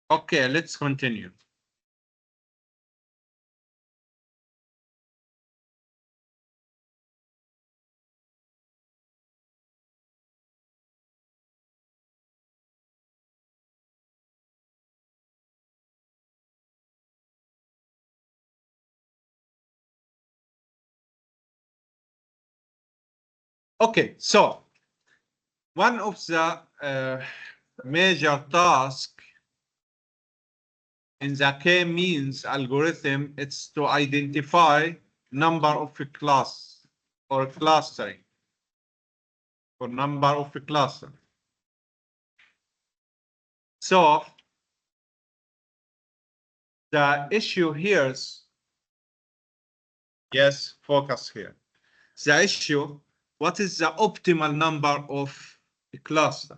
Okay, let's continue. Okay, so one of the major tasks in the k-means algorithm is to identify number of a class or clustering or number of a cluster. So the issue here is, yes, focus here. The issue, what is the optimal number of clusters?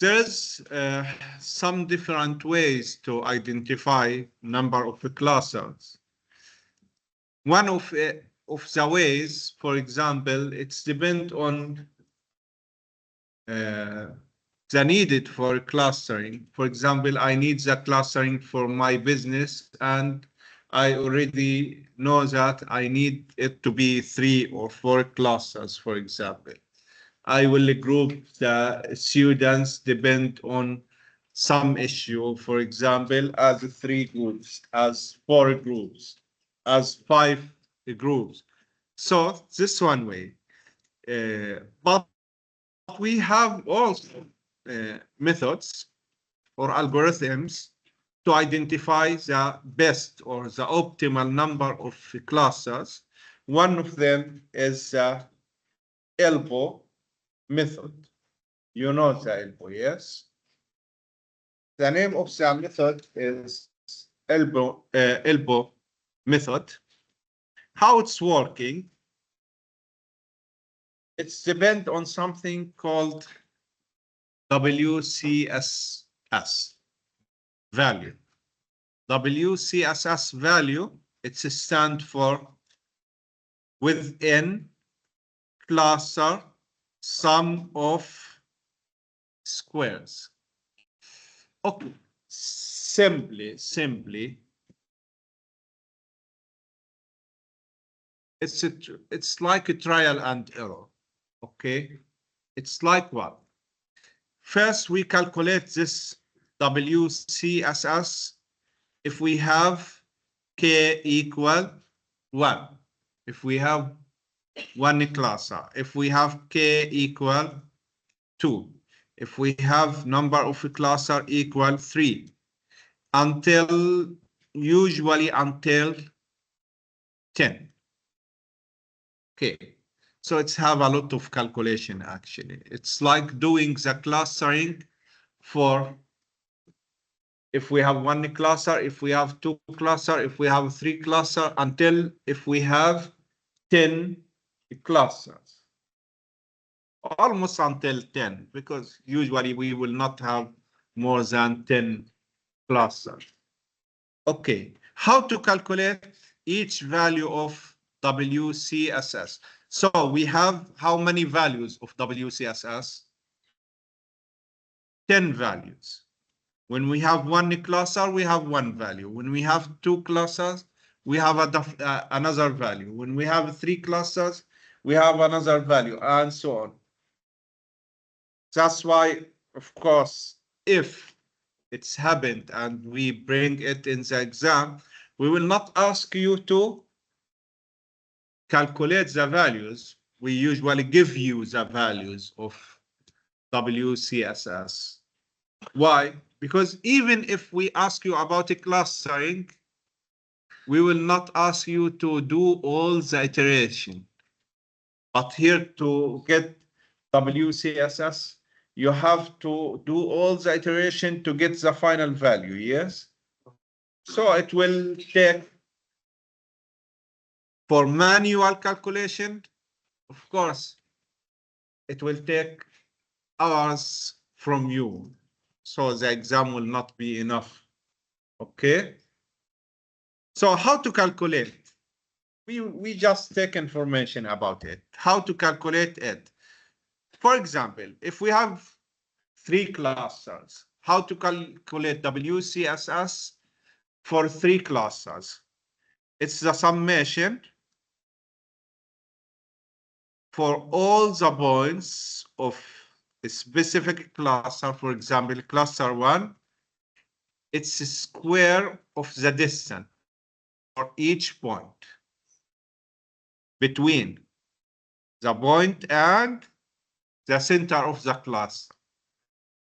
There's some different ways to identify number of clusters. One of the ways, for example, it's depend on the needed for clustering. For example, I need the clustering for my business, and I already know that I need it to be 3 or 4 clusters, for example. I will group the students depend on some issue, for example, as 3 groups, as 4 groups, as 5 groups. So this one way. But we have also methods or algorithms to identify the best or the optimal number of clusters. One of them is the elbow method. You know the elbow, yes? The name of the method is elbow method. How it's working, it's depend on something called WCSS value. WCSS value, it's a stand for within cluster sum of squares. Okay, simply, it's like a trial and error. Okay, it's like what? First, we calculate this WCSS if we have k equal 1. If we have one cluster, if we have k equal 2, if we have number of cluster equal 3, usually until 10. Okay, so it's have a lot of calculation actually. It's like doing the clustering for if we have one cluster, if we have 2 cluster, if we have 3 cluster, until if we have 10 clusters. Almost until 10, because usually we will not have more than 10 clusters. Okay, how to calculate each value of WCSS? So we have how many values of WCSS? 10 values. When we have one cluster, we have one value. When we have 2 clusters, we have another value. When we have 3 clusters, we have another value, and so on. That's why, of course, if it's happened and we bring it in the exam, we will not ask you to calculate the values. We usually give you the values of WCSS. Why? Because even if we ask you about a clustering, we will not ask you to do all the iteration. But here to get WCSS, you have to do all the iteration to get the final value, yes? So it will take, for manual calculation, of course, it will take hours from you. So the exam will not be enough, okay? So how to calculate? We just take information about it. How to calculate it? For example, if we have 3 clusters, how to calculate WCSS for 3 clusters. It's the summation for all the points of a specific cluster. For example, cluster 1, it's a square of the distance for each point between the point and the center of the cluster.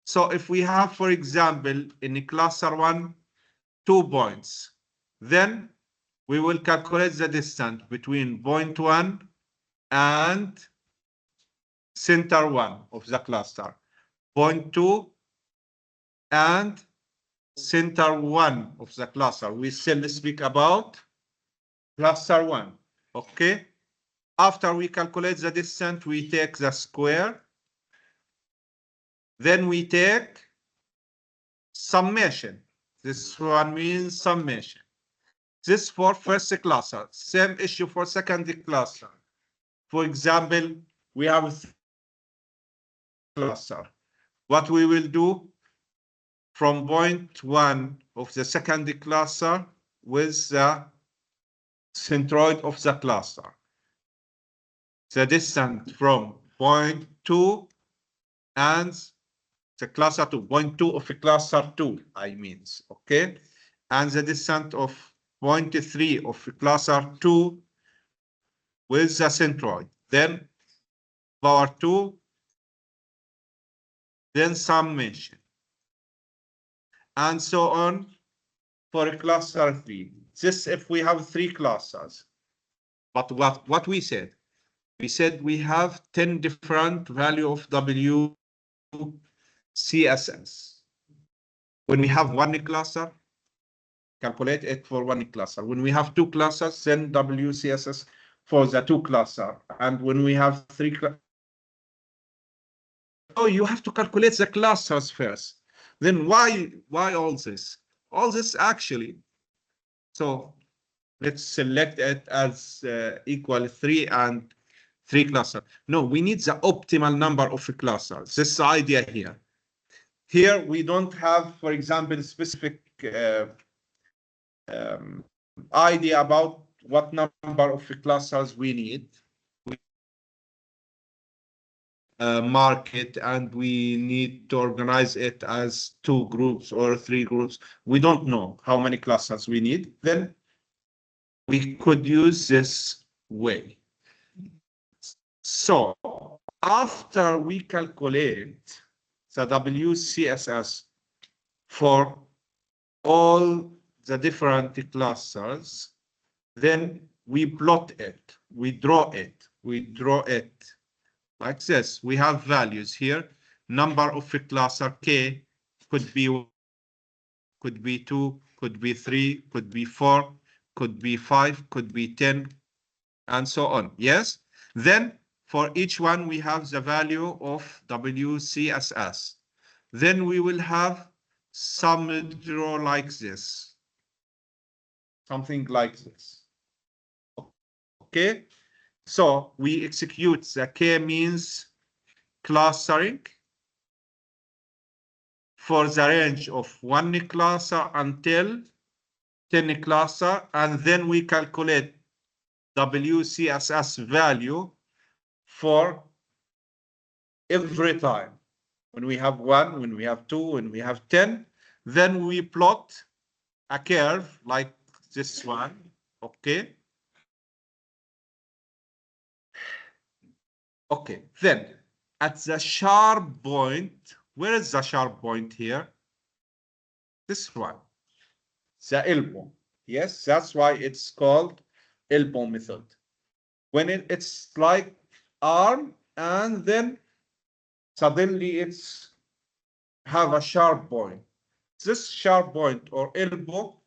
So if we have, for example, in cluster 1, 2 points, then we will calculate the distance between point 1 and center 1 of the cluster, point 2 and center 1 of the cluster. We still speak about cluster 1, okay? After we calculate the distance, we take the square. Then we take summation. This one means summation. This for first cluster. Same issue for second cluster. For example, we have a cluster. What we will do from point 1 of the second cluster with the centroid of the cluster. The distance from point 2 and the cluster 2, point 2 of cluster 2, I mean, okay? And the distance of point 3 of cluster 2 with the centroid. Then power 2, then summation. And so on for cluster 3. This if we have 3 clusters. But what we said? We said we have 10 different value of WCSS. When we have 1 cluster, calculate it for 1 cluster. When we have 2 clusters, then WCSS for the 2 cluster. And when we have 3 clusters, oh, you have to calculate the clusters first. Then why all this? All this actually. So let's select it as equal 3 and 3 clusters. No, we need the optimal number of clusters. This is the idea here. Here we don't have, for example, specific idea about what number of clusters we need. Market, and we need to organize it as 2 groups or 3 groups. We don't know how many clusters we need. Then we could use this way. So after we calculate the WCSS for all the different clusters, then we plot it, we draw it like this. We have values here. Number of a cluster K could be 2, could be 3, could be 4, could be 5, could be 10, and so on. Yes? Then for each one, we have the value of WCSS. Then we will have some draw like this. Something like this. Okay? So we execute the k-means clustering for the range of 1 cluster until 10 cluster, and then we calculate WCSS value for every time. When we have 1, when we have 2, when we have 10, then we plot a curve like this one, okay? Okay, then at the sharp point, where is the sharp point here? This one, the elbow. Yes, that's why it's called elbow method. When it's like arm and then suddenly it's have a sharp point. This sharp point or elbow,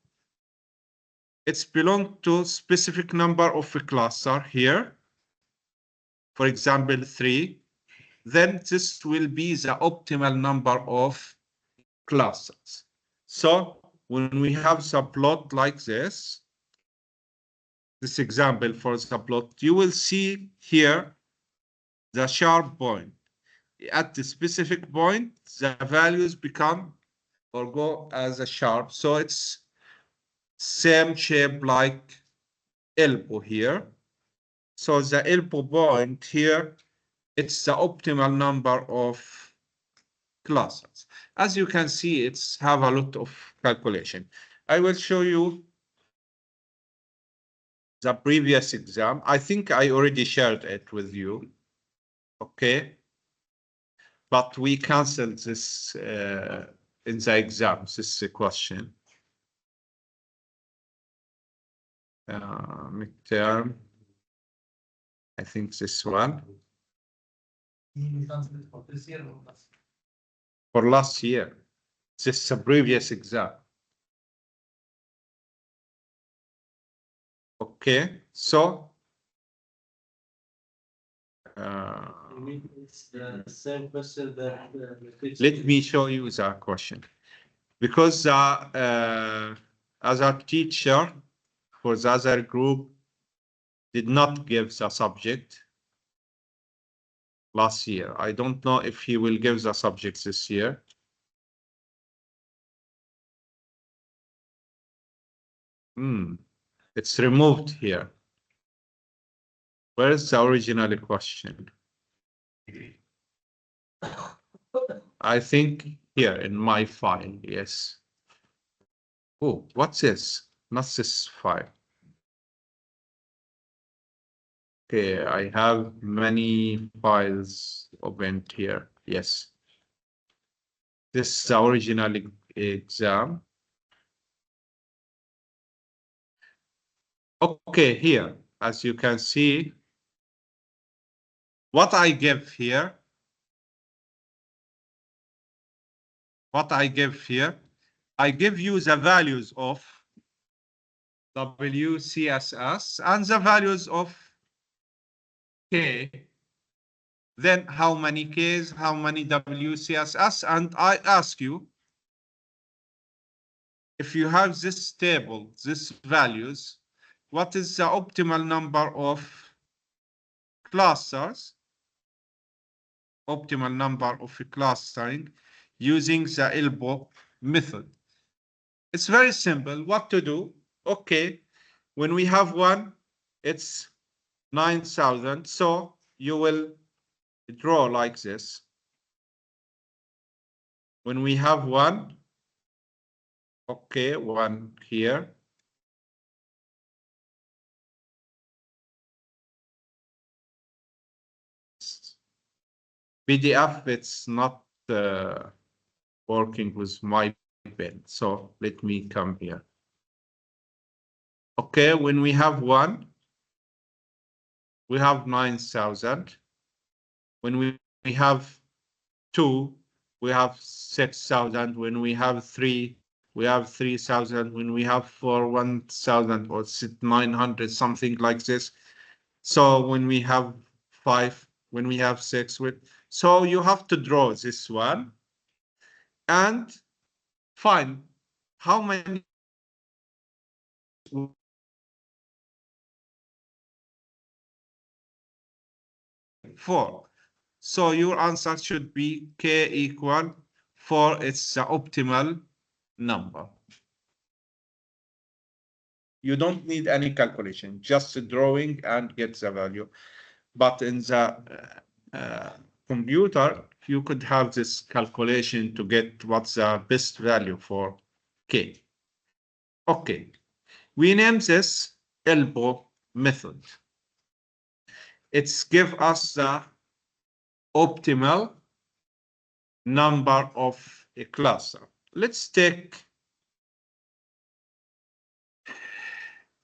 it's belong to specific number of a cluster here. For example, 3. Then this will be the optimal number of clusters. So when we have the plot like this example for the plot, you will see here the sharp point. At the specific point, the values become or go as a sharp. So it's same shape like elbow here. So the elbow point here, it's the optimal number of clusters. As you can see, it's have a lot of calculation. I will show you the previous exam. I think I already shared it with you. Okay. But we canceled this in the exams, this question. Midterm. I think this one. For last year. This is a previous exam. Okay, so It's the same question that let me show you the question. Because as a teacher for the other group did not give the subject last year. I don't know if he will give the subjects this year. It's removed here. Where is the original question? I think here in my file, yes. Oh, what's this? Not this file. Okay, I have many files opened here. Yes. This is the original exam. Okay, here, as you can see, what I give here, I give you the values of WCSS and the values of K. Then how many Ks, how many WCSS, and I ask you, if you have this table, these values, what is the optimal number of clusters, optimal number of clustering using the elbow method? It's very simple. What to do? Okay, when we have one, it's 9,000. So you will draw like this. When we have one, okay, one here. PDF, it's not working with my pen. So let me come here. Okay, when we have one, we have 9,000. When we have two, we have 6,000. When we have three, we have 3,000. When we have four, 1,000 or 900, something like this. So when we have five, when we have six, so you have to draw this one and find how many. Four. So your answer should be K equal 4. It's the optimal number. You don't need any calculation, just a drawing and get the value. But in the computer, you could have this calculation to get what's the best value for K. Okay, we name this elbow method. It's give us the optimal number of a cluster. Let's take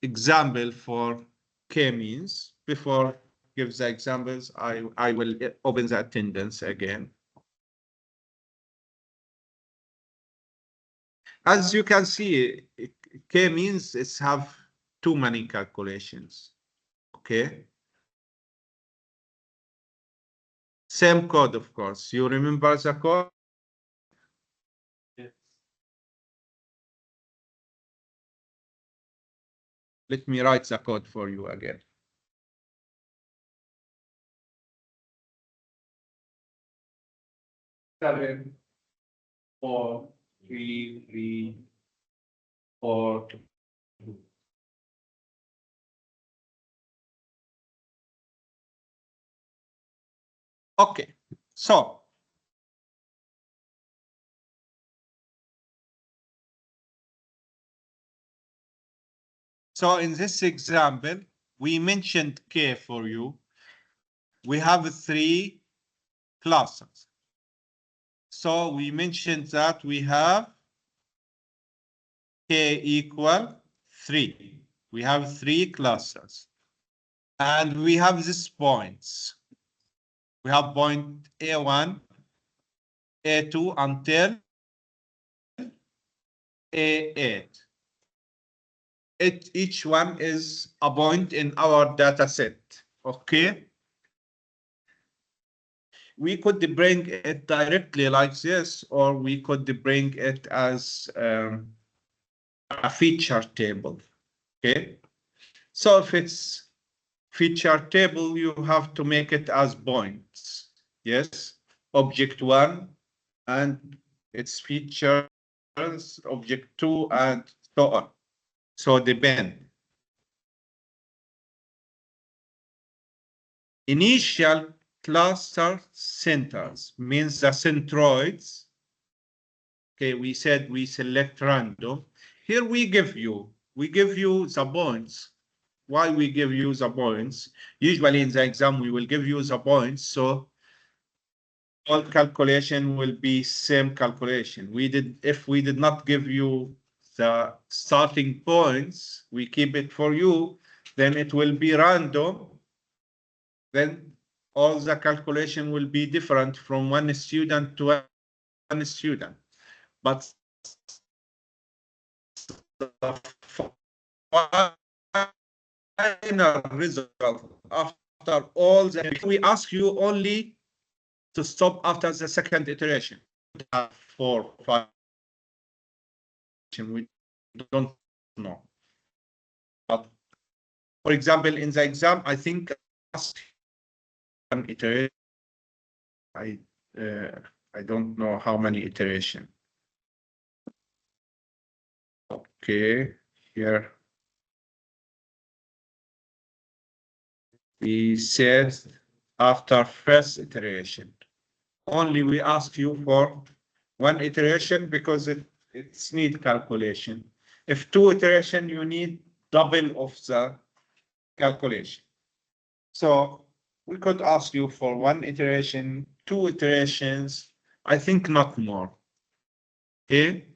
example for k-means. Before give the examples, I will open the attendance again. As you can see, k-means is have too many calculations. Okay. Same code, of course. You remember the code? Yes. Let me write the code for you again. 7, 4, 3, 3, 4, 2. Okay, so in this example, we mentioned K for you. We have 3 classes. So we mentioned that we have K equal 3. We have 3 classes. And we have these points. We have point A1, A2 until A8. Each one is a point in our data set. Okay. We could bring it directly like this, or we could bring it as a feature table. Okay. So if it's feature table, you have to make it as points. Yes. Object 1 and its features, object 2, and so on. So depend. Initial cluster centers means the centroids. Okay, we said we select random. Here we give you the points. Why we give you the points? Usually in the exam, we will give you the points. So all calculation will be same calculation. If we did not give you the starting points, we keep it for you, then it will be random. Then all the calculation will be different from one student to one student. But the final result after all the, we ask you only to stop after the second iteration. 4, 5, we don't know. But for example, in the exam, I think an iteration. I don't know how many iteration. Okay, here we said after first iteration. Only we ask you for one iteration because it's need calculation. If 2 iteration, you need double of the calculation. So we could ask you for 1 iteration, 2 iterations, I think not more. Okay.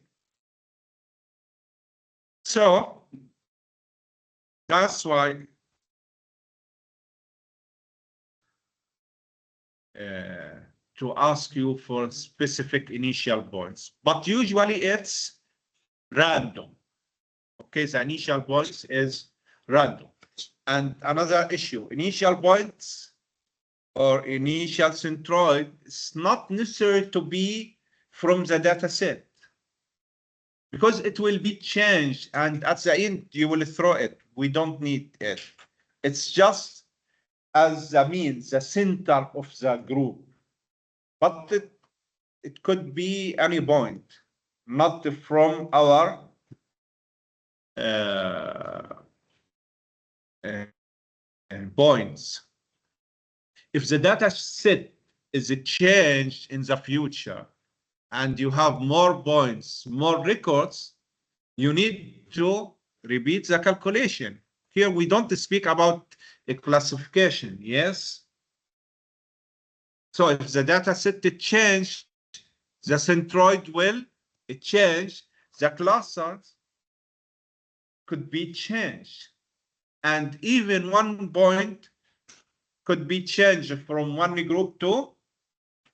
So that's why to ask you for specific initial points, but usually it's random. Okay, the initial points is random. And another issue, initial points or initial centroid is not necessary to be from the data set because it will be changed and at the end you will throw it. We don't need it. It's just as the means, the center of the group. But it could be any point, not from our points. If the data set is changed in the future and you have more points, more records, you need to repeat the calculation. Here we don't speak about a classification, yes? So if the data set change, the centroid will change, the clusters could be changed. And even 1 point could be changed from one group to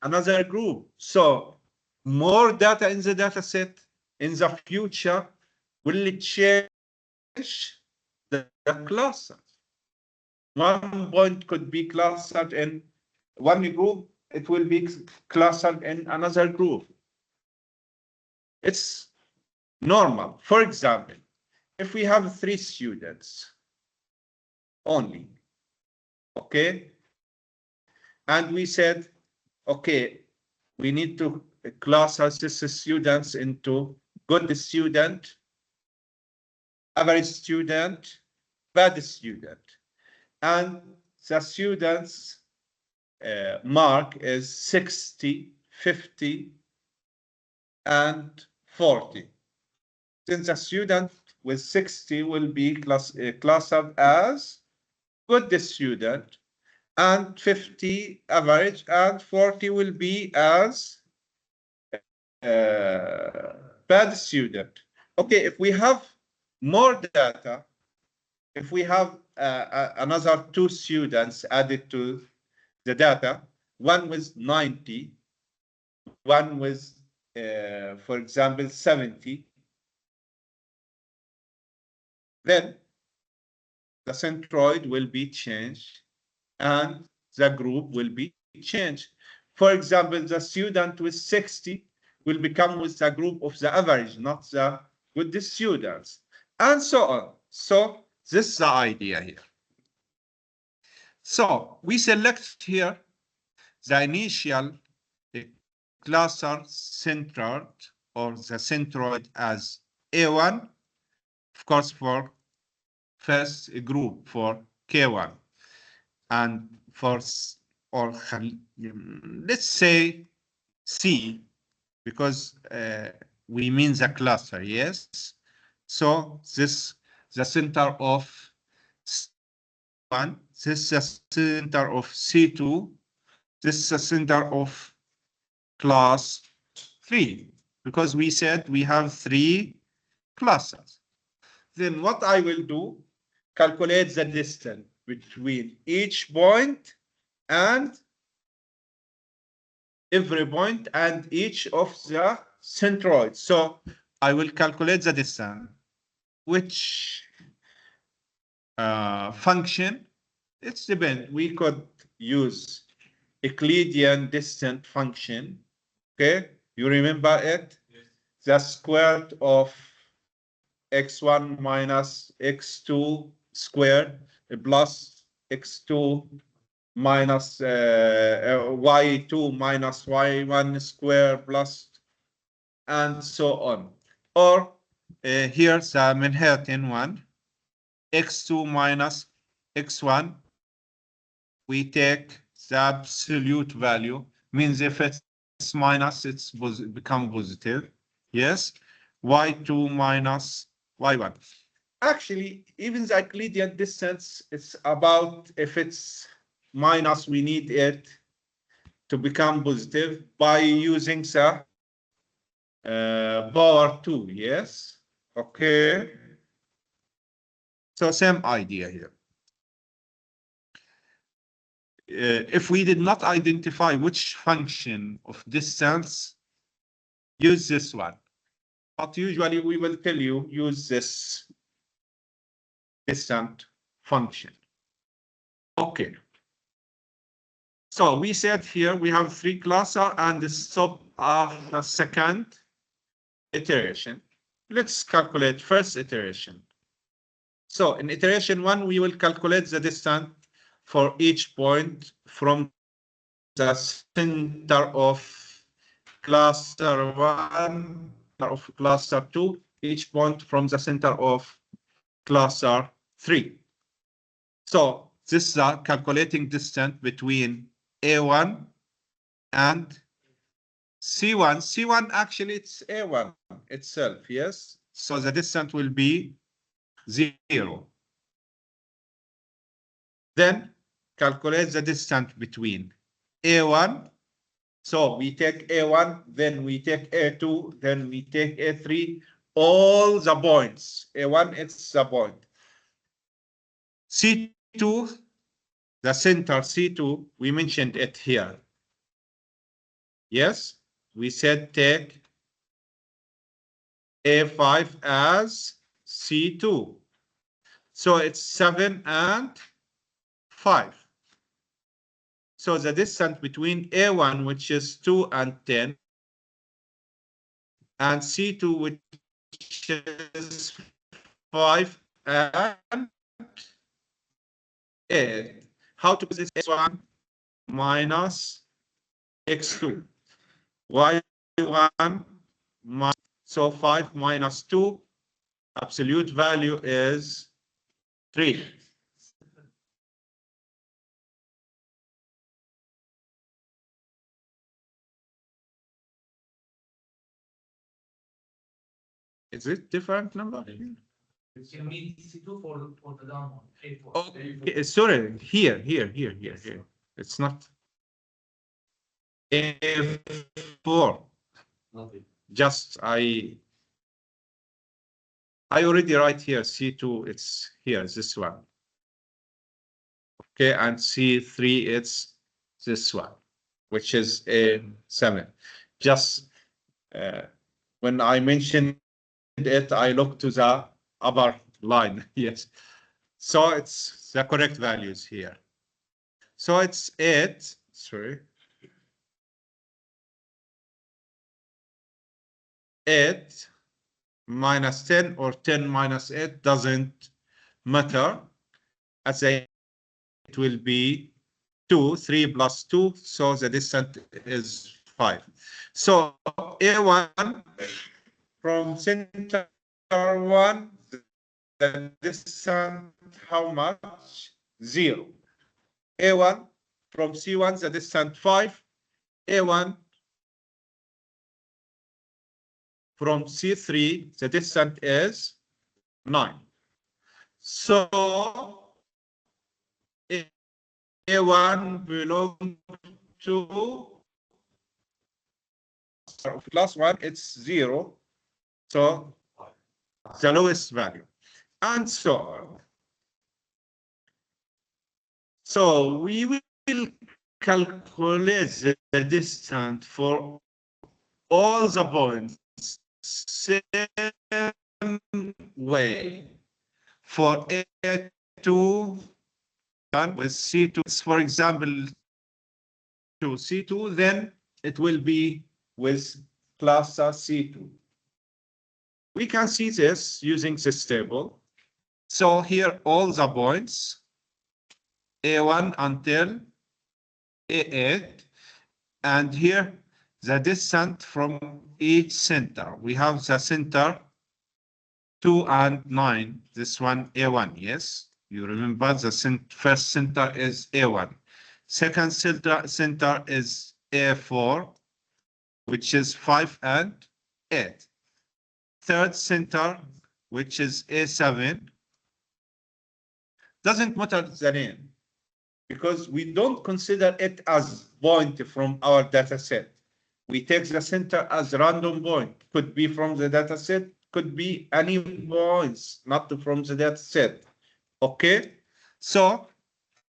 another group. So more data in the data set in the future will change the clusters. 1 point could be clustered in one group, it will be clustered in another group. It's normal. For example, if we have 3 students only, okay, and we said, okay, we need to cluster students into good student, average student, bad student. And the students mark is 60, 50, and 40. Since a student with 60 will be clustered as good student, and 50 average, and 40 will be as bad student. Okay, if we have more data, if we have another 2 students added to the data, one with 90, one with, for example, 70, then the centroid will be changed and the group will be changed. For example, the student with 60 will become with the group of the average, not the good students, and so on. So this is the idea here. So we select here the initial cluster centered or the centroid as A1, of course, for first group for K1, and for, or let's say C, because we mean the cluster, yes? So this, the center of C1, this is the center of C2, this is the center of class 3, because we said we have 3 clusters. Then what I will do, calculate the distance between each point and every point and each of the centroids. So I will calculate the distance, which function, it's depend. We could use Euclidean distance function. Okay, you remember it? Yes. The square root of x1 minus x2 squared plus x2 minus y2 minus y1 squared plus, and so on. Or here's the Manhattan one, x2 minus x1. We take the absolute value, means if it's minus, it's become positive. Yes, y2 minus y1. Actually, even the Euclidean distance, it's about, if it's minus, we need it to become positive by using the power 2, yes? Okay. So same idea here. If we did not identify which function of distance, use this one. But usually we will tell you, use this distant function. Okay. So we said here we have 3 classes and stop the second iteration. Let's calculate first iteration. So in iteration 1, we will calculate the distance for each point from the center of cluster 1, of cluster 2, each point from the center of cluster 3. So this is a calculating distance between A1 and C1. C1 actually it's A1 itself, yes? So the distance will be 0. Then calculate the distance between A1. So we take A1, then we take A2, then we take A3, all the points. A1, it's the point. C2, the center C2, we mentioned it here. Yes, we said take A5 as C2. So it's 7 and 5. So the distance between A1, which is 2 and 10, and C2, which is 5 and 8. How to put this x1 minus x2? Why 1, so 5 minus 2, absolute value is 3. Is it different number? You mean C2 for the down one, A4. Okay, sorry, here. It's not A4. Okay. Just I already write here C2, it's here, this one. Okay, and C3, it's this one, which is A7. Just when I mentioned it, I look to the upper line. Yes. So it's the correct values here. So it's 8, sorry. 8 minus 10 or 10 minus 8 doesn't matter. As I it will be 2, 3 plus 2, so the distance is 5. So A1 from center 1, the distance how much? 0. A1 from C1, the distance 5. A1 from C3, the distance is 9. So A1 belongs to plus 1, it's 0. So the lowest value. And so on. So we will calculate the distance for all the points same way. For A2 and with C2, for example, to C2, then it will be with cluster C2. We can see this using this table. So here all the points A1 until A8, and here the distance from each center. We have the center 2 and 9, this one A1, yes? You remember the first center is A1. Second center is A4, which is 5 and 8. Third center, which is A7, doesn't matter the name, because we don't consider it as point from our data set. We take the center as random point. Could be from the data set, could be any points, not from the data set. Okay? So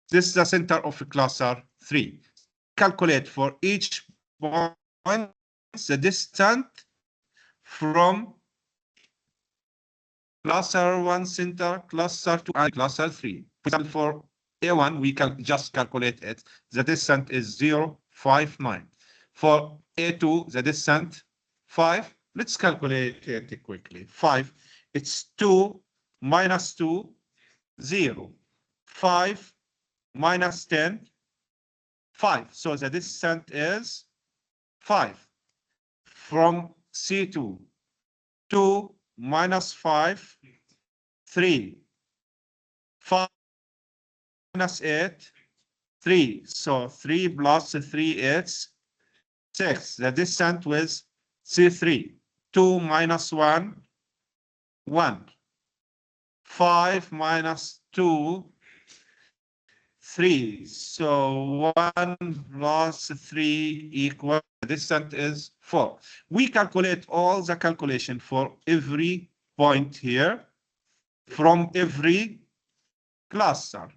this is the center of cluster 3. Calculate for each point the distance from cluster 1 center, cluster 2, and cluster 3. For example, for A1, we can just calculate it. The distance is 0.59. For A2, the distance 5. Let's calculate it quickly. 5, it's 2 minus 2, 0. 5 minus 10, 5. So the distance is 5. From C2, 2 minus 5, 3. 5 minus 8, 3. So 3 plus 3 is 6. The distance was C3. 2 minus 1, 1. 5 minus 2, 3. So 1 plus 3 equals, the distance is 4. We calculate all the calculation for every point here from every cluster.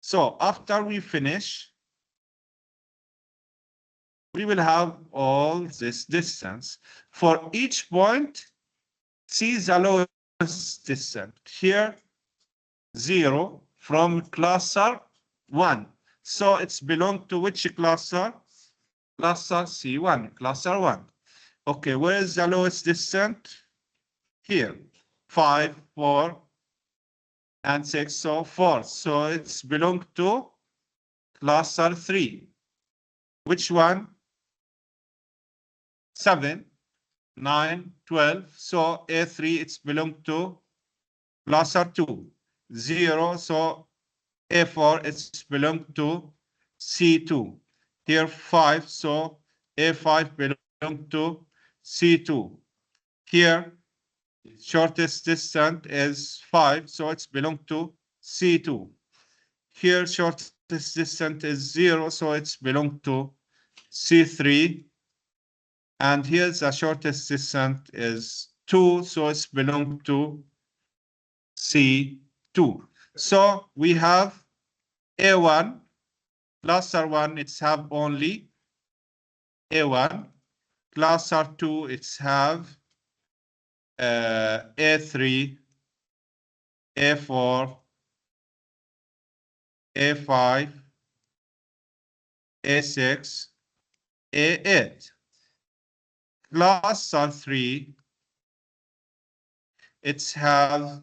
So after we finish, we will have all this distance. For each point, see the lowest distance. Here, 0 from cluster 1. So it's belong to which cluster? Cluster C1, cluster 1. Okay, where is the lowest distance? Here, 5, 4, and 6, so 4. So it's belong to cluster 3. Which one? 7, 9, 12. So A3, it's belong to cluster 2. 0, so A4, it's belong to C2. Here 5, so A5 belong to C2. Here shortest distance is 5, so it's belong to C2. Here shortest distance is 0, so it's belong to C3. And here the shortest distance is 2, so it's belong to C2. So we have A1, cluster 1, it's have only A1. Cluster 2, it's have A3, A4, A5, A6, A8. Cluster 3, it's have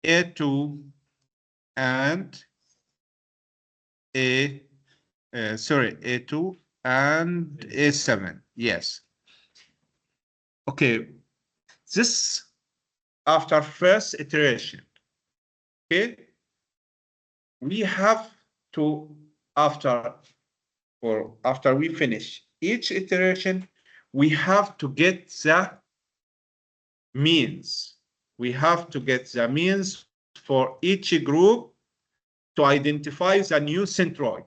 A2 and A2 and A7. Yes. Okay. This after first iteration. Okay. We have to after we finish each iteration, we have to get the means. We have to get the means for each group to identify the new centroid.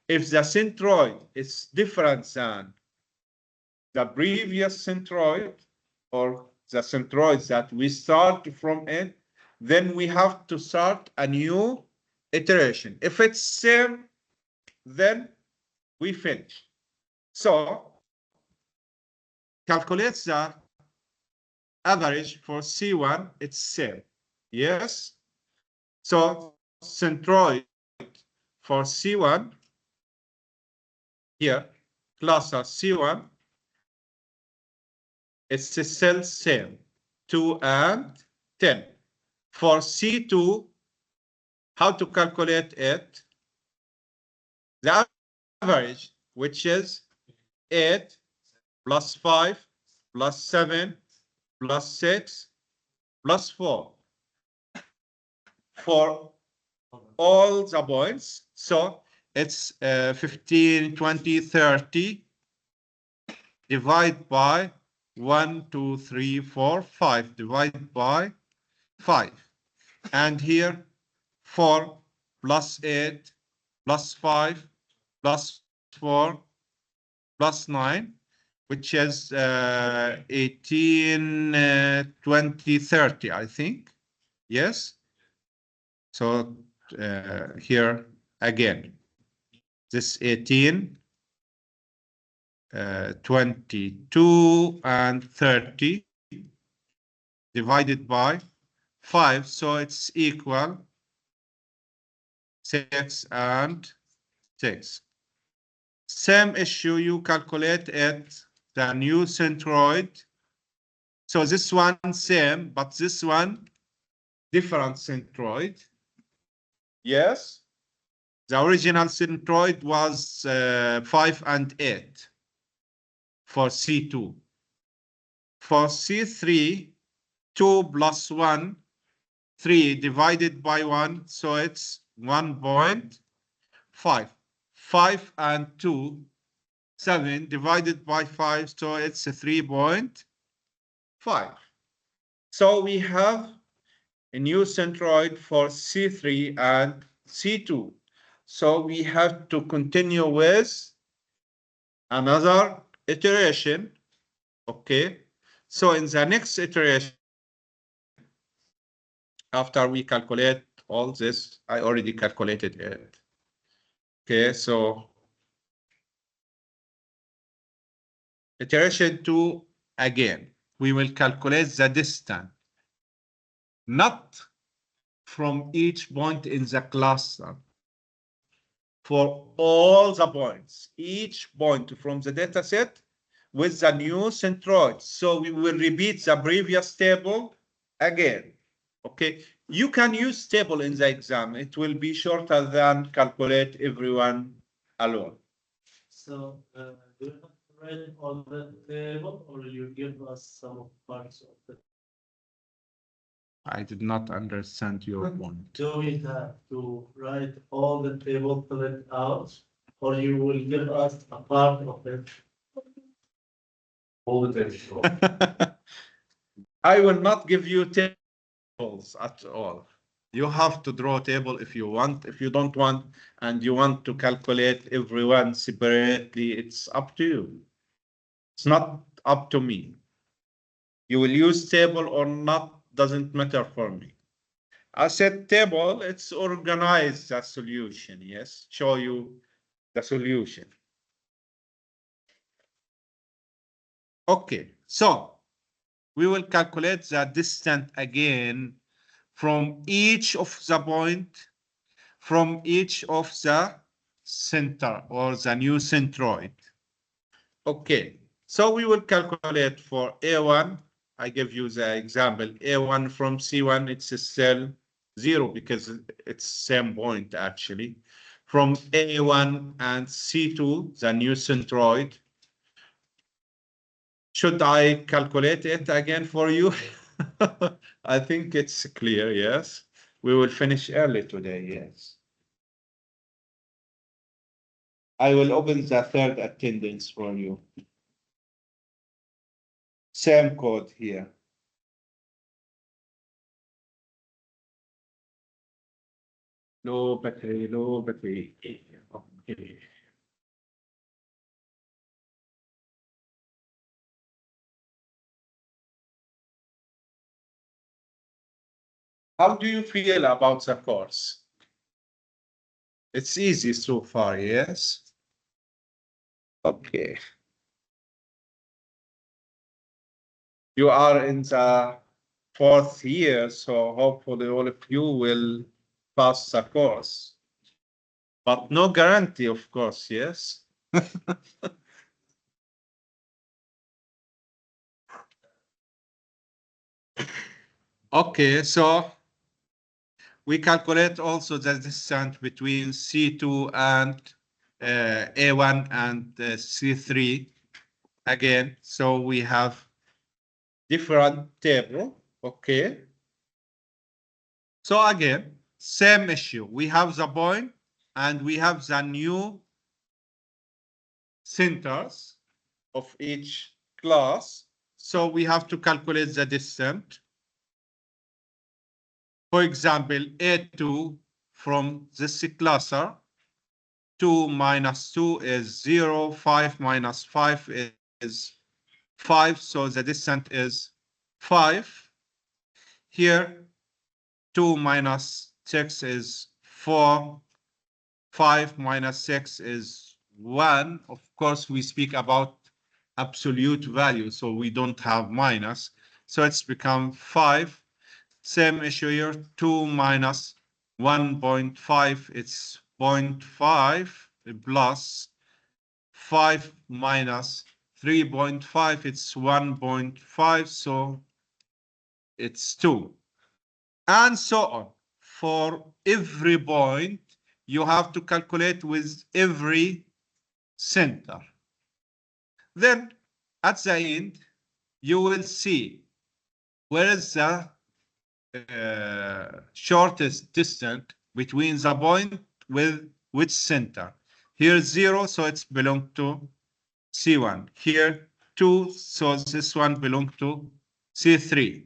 If the centroid is different than the previous centroid or the centroid that we start from it, then we have to start a new iteration. If it's same, then we finish. So calculate the average for C1, it's same. Yes. So centroid for C1 here, cluster C1, it's still same, 2 and 10. For C2, how to calculate it? The average, which is 8 plus 5 plus 7 plus 6 plus 4 for all the points. So it's 15, 20, 30 divided by 1, 2, 3, 4, 5 divided by 5. And here 4 plus 8 plus 5 plus 4 plus 9, which is 18, 20, 30, I think. Yes. So here again, this 18, 22, and 30 divided by 5. So it's equal 6 and 6. Same issue, you calculate it, the new centroid. So this one same, but this one different centroid. Yes. The original centroid was 5 and 8 for C2. For C3, 2 plus 1, 3 divided by 1, so it's 1.5. 5 and 2, 7 divided by 5, so it's 3.5. So we have a new centroid for C3 and C2. So we have to continue with another iteration. Okay. So in the next iteration, after we calculate all this, I already calculated it. Okay, so iteration 2, again, we will calculate the distance, not from each point in the cluster, for all the points, each point from the data set with the new centroid. So we will repeat the previous table again. Okay, you can use table in the exam. It will be shorter than calculate everyone alone. So, do you have write on the table, or you give us some parts of the. I did not understand your point. Do we have to write all the table, fill it out, or you will give us a part of it? All the table. I will not give you tables at all. You have to draw a table if you want. If you don't want, and you want to calculate everyone separately, it's up to you. It's not up to me. You will use table or not, doesn't matter for me. I said table, it's organize the solution, yes, show you the solution. Okay, so we will calculate the distance again from each of the point, from each of the center or the new centroid. Okay, so we will calculate for A1. I give you the example. A1 from C1, it's still 0 because it's same point actually. From A1 and C2, the new centroid. Should I calculate it again for you? I think it's clear, yes. We will finish early today, yes. I will open the third attendance for you. Same code here. Low battery, low battery. Okay. How do you feel about the course? It's easy so far, yes? Okay. You are in the fourth year, so hopefully all of you will pass the course. But no guarantee, of course, yes? Okay, so we calculate also the distance between C2 and A1 and C3 again. So we have different table, okay? So again, same issue. We have the point and we have the new centers of each class. So we have to calculate the distance. For example, A2 from this cluster, 2 minus 2 is 0, 5 minus 5 is 5, so the distance is 5. Here, 2 minus 6 is 4, 5 minus 6 is 1. Of course, we speak about absolute value, so we don't have minus. So it's become 5. Same issue here, 2 minus 1.5, it's 0.5 plus 5 minus 3.5, it's 1.5, so it's 2. And so on. For every point, you have to calculate with every center. Then, at the end, you will see where is the shortest distance between the point with which center. Here 0, so it's belong to C1. Here 2, so this one belong to C3.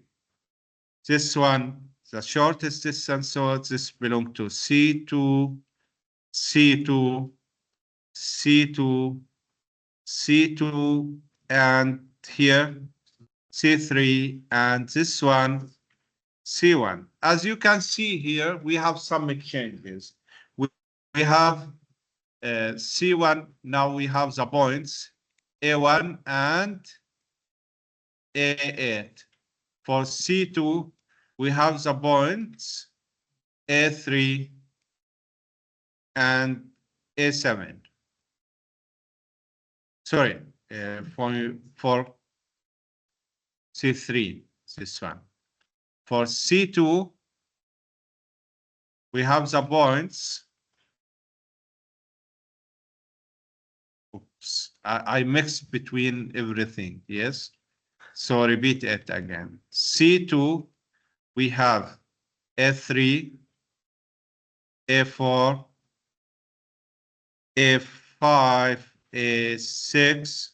This one, the shortest distance, so this belong to C2, C2, C2, C2, and here C3, and this one C1. As you can see here, we have some exchanges. We have C1, now we have the points A1 and A8. For C2, we have the points A3 and A7. Sorry, for C3, this one. For C2, we have the points. Oops. I mix between everything, yes? So repeat it again. C2, we have A3, A4, A5, A6.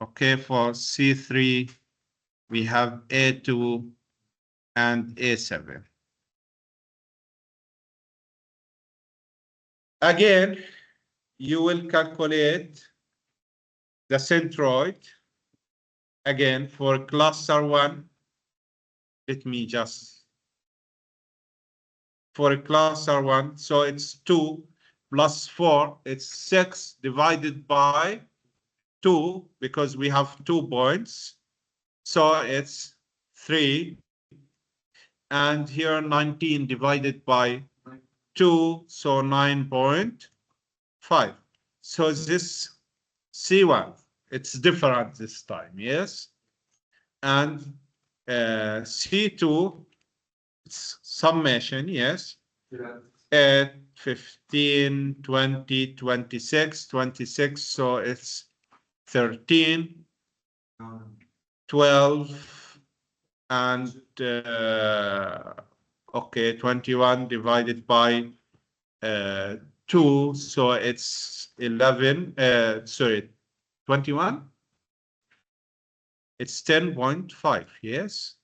Okay, for C3, we have A2 and A7. Again, you will calculate the centroid. Again, for cluster 1, let me just, for cluster 1, so it's 2 plus 4, it's 6 divided by 2, because we have 2 points. So it's 3. And here 19 divided by 2, so 9.5. So this C1, it's different this time, yes? And C2, it's summation, yes? 8, 15, 20, 26, 26, so it's 13, 12, and okay, 21 divided by 2, so it's 11, sorry, 21? It's 10.5, yes?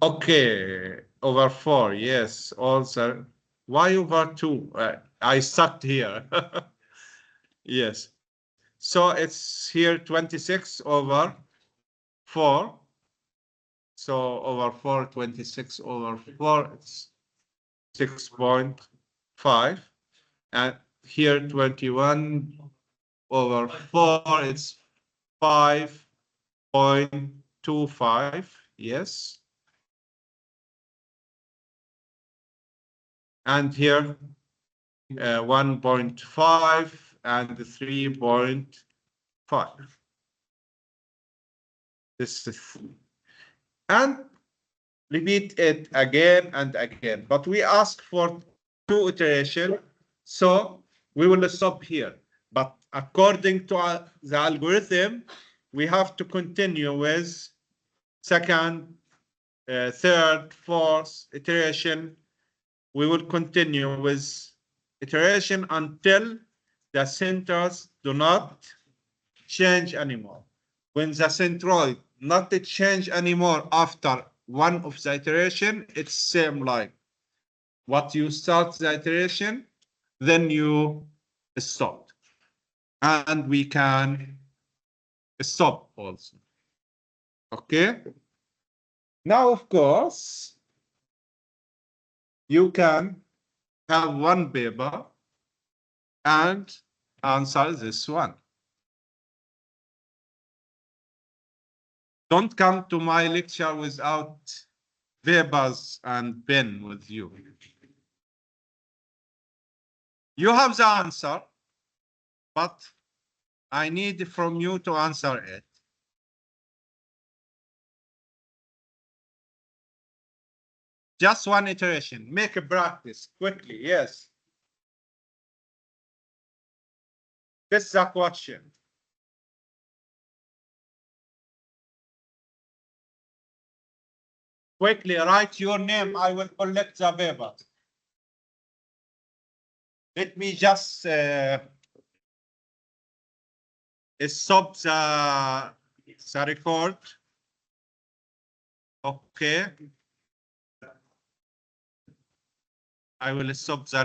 Okay, over 4, yes, also. Why over 2? I sucked here. Yes. So it's here 26 over 4. So over 4, 26 over 4, it's 6.5. And here 21 over 4, it's 5.25. Yes. And here 1.5 and 3.5. This is, and repeat it again and again. But we ask for 2 iterations, so we will stop here. But according to the algorithm, we have to continue with second, third, fourth iteration. We will continue with iteration until the centers do not change anymore. When the centroid not change anymore after one of the iteration, it's same like what you start the iteration, then you stop. And we can stop also. Okay? Now, of course, you can have one paper and answer this one. Don't come to my lecture without papers and pen with you. You have the answer, but I need from you to answer it. Just one iteration. Make a practice quickly. Yes. This is a question. Quickly write your name. I will collect the paper. Let me just stop the record. Okay. I will stop the